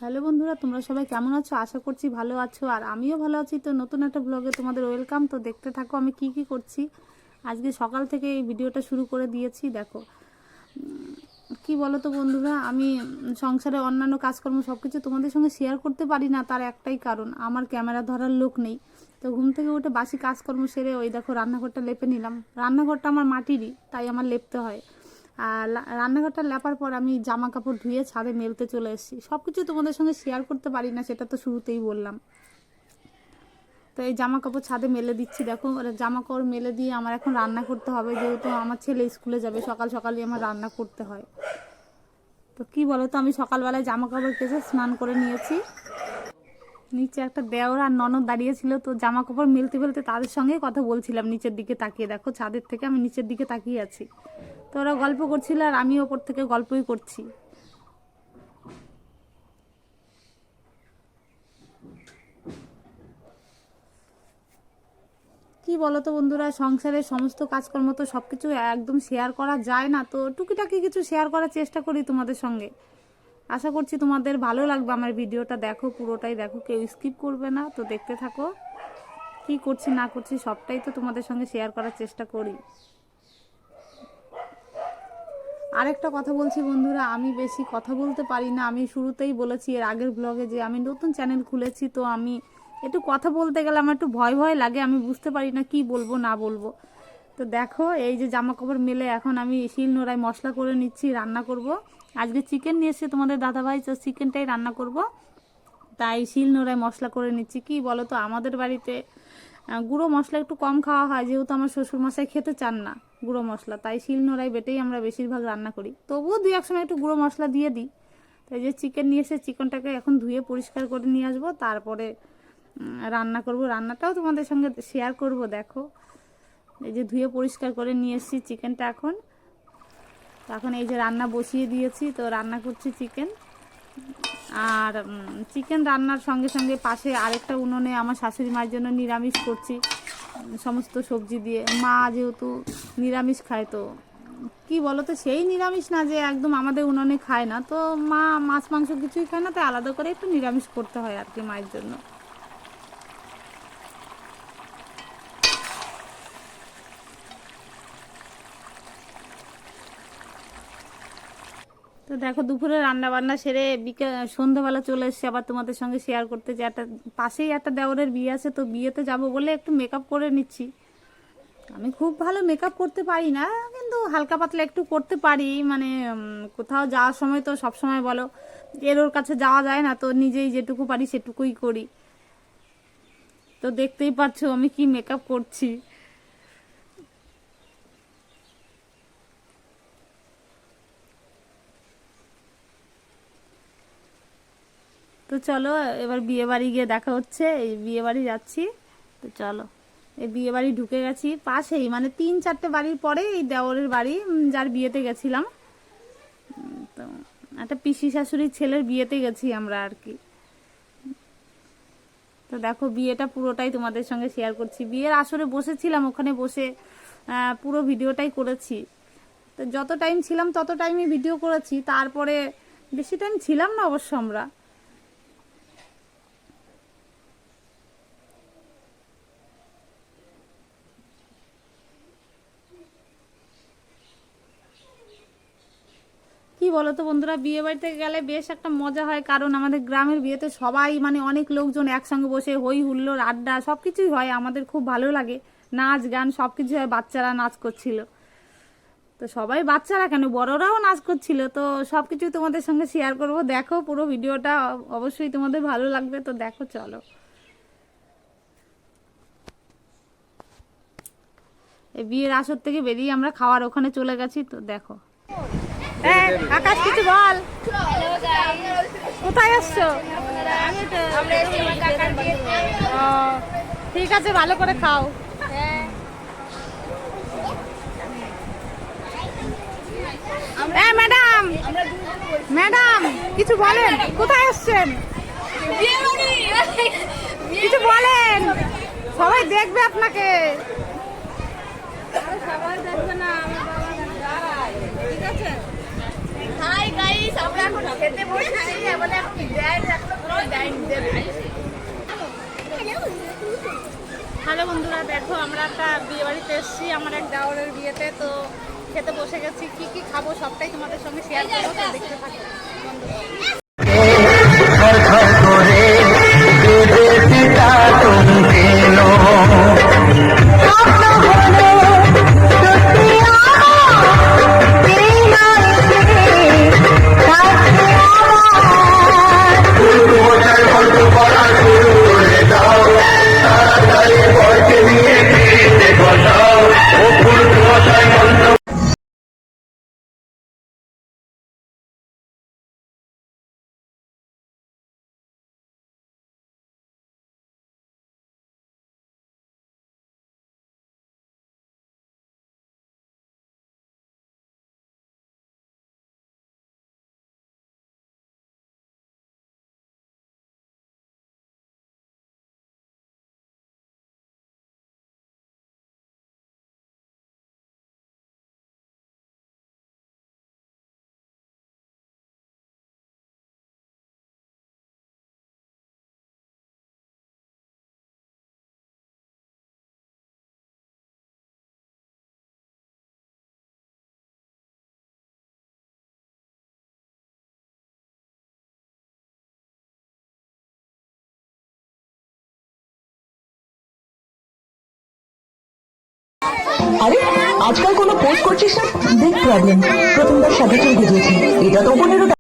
Hello বন্ধুরা, তোমরা সবাই কেমন আছো? আশা করছি ভালো আছো, আর আমিও ভালো আছি। তো নতুন একটা ব্লগে তোমাদের ওয়েলকাম। তো দেখতে থাকো আমি কি কি করছি। আজকে সকাল থেকে এই ভিডিওটা শুরু করে দিয়েছি। দেখো কি বলো তো বন্ধুরা, আমি সংসারে অন্যান্য কাজকর্ম সব কিছু তোমাদের সঙ্গে শেয়ার করতে পারি না, তার একটাই কারণ, আমার ক্যামেরা ধরার লোক নেই। তো ঘুম থেকে উঠে বাসি কাজকর্ম সেরে ওই দেখো রান্নাঘরটা লেপে নিলাম। রান্নাঘরটা আমার মাটিরই, তাই আমার লেপতে হয়। আর রান্নাঘরটা লেপার পর আমি জামা কাপড় ধুয়ে ছাদে মেলতে চলে এসেছি। সব কিছু তোমাদের সঙ্গে শেয়ার করতে পারি না, সেটা তো শুরুতেই বললাম। তো এই জামা কাপড় ছাদে মেলে দিচ্ছি। দেখো জামা কাপড় মেলে দিয়ে আমার এখন রান্না করতে হবে, যেহেতু আমার ছেলে স্কুলে যাবে। সকাল সকালই আমার রান্না করতে হয়। তো কি বলো তো, আমি সকালবেলায় জামা কাপড় কেচে স্নান করে নিয়েছি। নিচে একটা দেওর আর ননদ দাঁড়িয়েছিল, তো জামা কাপড় মেলতে ফেলতে তাদের সঙ্গে কথা বলছিলাম নিচের দিকে তাকিয়ে। দেখো ছাদের থেকে আমি নিচের দিকে তাকিয়ে আছি। তো ওরা গল্প করছিল আর আমি ওপর থেকে গল্পই করছি। কি বলো তো বন্ধুরা, সংসারের সমস্ত কাজকর্ম তো সব কিছু একদম শেয়ার করা যায় না। তো টুকিটাকি কিছু শেয়ার করার চেষ্টা করি তোমাদের সঙ্গে। আশা করছি তোমাদের ভালো লাগবে আমার ভিডিওটা। দেখো পুরোটাই দেখো, কেউ স্কিপ করবে না। তো দেখতে থাকো, কি করছি না করছি সবটাই তো তোমাদের সঙ্গে শেয়ার করার চেষ্টা করি। আরেকটা কথা বলছি বন্ধুরা, আমি বেশি কথা বলতে পারি না। আমি শুরুতেই বলেছি এর আগের ব্লগে যে আমি নতুন চ্যানেল খুলেছি। তো আমি একটু কথা বলতে গেলে আমার একটু ভয় ভয় লাগে, আমি বুঝতে পারি না কি বলবো না বলবো। তো দেখো এই যে জামা কাপড় মেলে এখন আমি শিল নোড়ায় মশলা করে নিচ্ছি, রান্না করব। আজকে চিকেন নিয়ে এসেছে তোমাদের দাদাভাই, তো চিকেনটাই রান্না করব। তাই শিল নোড়ায় মশলা করে নিচ্ছি। কি বলো তো, আমাদের বাড়িতে গুঁড়ো মশলা একটু কম খাওয়া হয়, যেহেতু আমার শ্বশুরমশাই খেতে চান না গুঁড়ো মশলা, তাই শিল নোড়ায় বেটেই আমরা বেশিরভাগ রান্না করি। তবুও দুই এক সময় একটু গুঁড়ো মশলা দিয়ে দিই। তাই যে চিকেন নিয়ে এসে চিকেনটাকে এখন ধুয়ে পরিষ্কার করে নিয়ে আসবো, তারপরে রান্না করব। রান্নাটাও তোমাদের সঙ্গে শেয়ার করব। দেখো এই যে ধুয়ে পরিষ্কার করে নিয়ে এসেছি চিকেনটা। এখন এই যে রান্না বসিয়ে দিয়েছি, তো রান্না করছি চিকেন। আর চিকেন রান্নার সঙ্গে সঙ্গে পাশে আরেকটা উনুনে আমার শাশুড়ি মায়ের জন্য নিরামিষ করছি, সমস্ত সবজি দিয়ে। মা যেহেতু নিরামিষ খায়, তো কি বলো তো, সেই নিরামিষ না যে একদম আমাদের উনুনে খায় না, তো মা মাছ মাংস কিছুই খায় না, তাই আলাদা করে একটু নিরামিষ করতে হয় আর কি মায়ের জন্য। তো দেখো দুপুরে রান্না বান্না সেরে সন্ধ্যাবেলা চলে এসেছি আবার তোমাদের সঙ্গে শেয়ার করতে। যে একটা পাশেই একটা দেওরের বিয়ে আছে, তো বিয়েতে যাব বলে একটু মেকআপ করে নিচ্ছি। আমি খুব ভালো মেকআপ করতে পারি না, কিন্তু হালকা পাতলা একটু করতে পারি। মানে কোথাও যাওয়ার সময় তো সব সময় বলো এর ওর কাছে যাওয়া যায় না, তো নিজেই যেটুকু পারি সেটুকুই করি। তো দেখতেই পাচ্ছো আমি কি মেকআপ করছি। তো চলো এবার বিয়ে বাড়ি গিয়ে দেখা হচ্ছে। এই বিয়ে বাড়ি যাচ্ছি, তো চলো। এই বিয়ে বাড়ি ঢুকে গেছি পাশেই, মানে 3-4টে বাড়ির পরে এই দেওরের বাড়ি, যার বিয়েতে গেছিলাম। তো একটা পিসি শাশুড়ির ছেলের বিয়েতে গেছি আমরা আর কি। তো দেখো বিয়েটা পুরোটাই তোমাদের সঙ্গে শেয়ার করছি। বিয়ের আসরে বসেছিলাম, ওখানে বসে পুরো ভিডিওটাই করেছি। তো যত টাইম ছিলাম তত টাইমই ভিডিও করেছি, তারপরে বেশি টাইম ছিলাম না অবশ্য আমরা। কি বলো তো বন্ধুরা, বিয়ে বাড়িতে গেলে বেশ একটা মজা হয়, কারণ আমাদের গ্রামের বিয়েতে সবাই মানে অনেক লোকজন একসঙ্গে বসে হই হুল্লোড় আড্ডা সব কিছুই হয়, আমাদের খুব ভালো লাগে। নাচ গান সব কিছু হয়, বাচ্চারা নাচ করছিল। তো সবাই বাচ্চারা কেন, বড়রাও নাচ করছিল। তো সব কিছু তোমাদের সঙ্গে শেয়ার করব। দেখো পুরো ভিডিওটা, অবশ্যই তোমাদের ভালো লাগবে। তো দেখো চলো, এই বিয়ের আসর থেকে বেরিয়ে আমরা খাওয়ার ওখানে চলে গেছি। তো দেখো আকাশ কিছু বল, কোথায় আসছো? ঠিক আছে, ভালো করে খাও। ম্যাডাম ম্যাডাম কিছু বলেন, কোথায় আসছেন? কিছু বলেন, সবাই দেখবে আপনাকে। সবাই দেখবে না, ঠিক আছে। হাই গাইস, আমরা এখন খেতে বসেছি। এখন টাইম দেবে। হ্যালো বন্ধুরা, দেখো আমরা একটা বিয়ে বাড়িতে এসেছি, আমার এক দেওরের বিয়েতে। তো খেতে বসে গেছি, কি কি খাবো সবটাই তোমাদের সঙ্গে শেয়ার করবো, তো দেখতে থাকো আরে আজকাল কোনো পোস্ট করছিস না? Big problem. প্রথমবার সাদা চুল গজিয়েছি, এটা তো 15